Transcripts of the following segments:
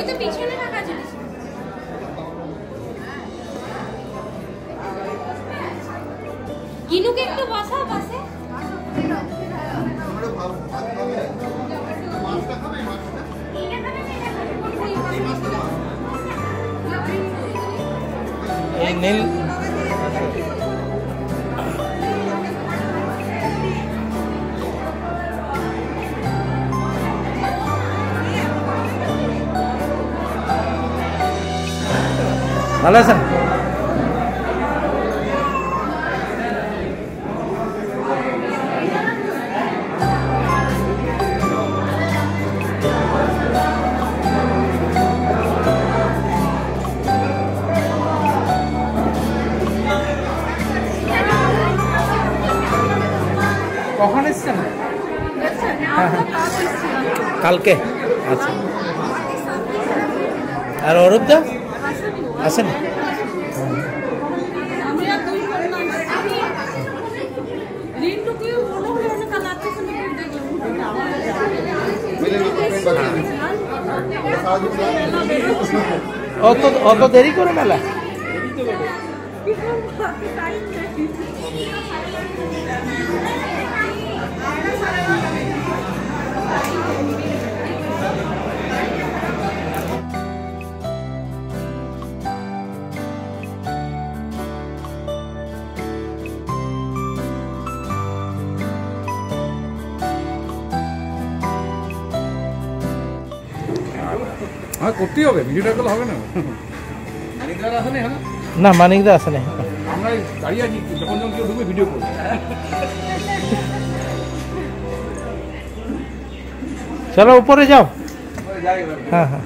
তো পিছনে রাখা জিনিস কিনুকে একটু বসাও পাশে এই নীল ভালো আছেন? কখন এসছেন? কালকে। আচ্ছা, আর অরূপদা আসেন? অত দেরি করে মেলা? করতেই হবে, ভিডিওটা করলে হবে না। না, মানিকদা আসে না। আমরা দাঁড়িয়ে আছি, যখন যখন কেউ ঢুকবে ভিডিও করবো। চলো উপরে যাও। হ্যাঁ হ্যাঁ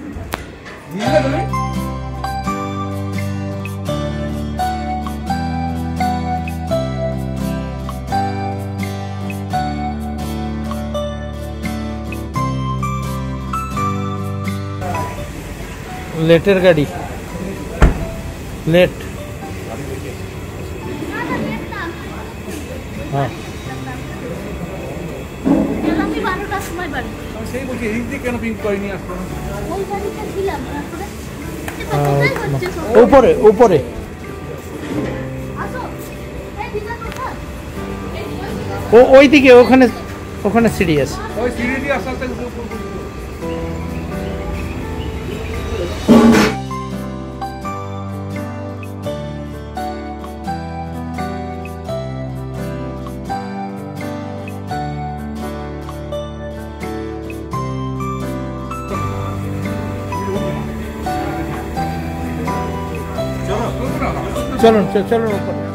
लेटर गाड़ी लेट हाँ ऊपरे ऊपरे ওই দিকে ওখানে ওখানে সিঁড়ি আছে ওই সিঁড়ি দিয়ে আস্তে আস্তে চলুন চলুন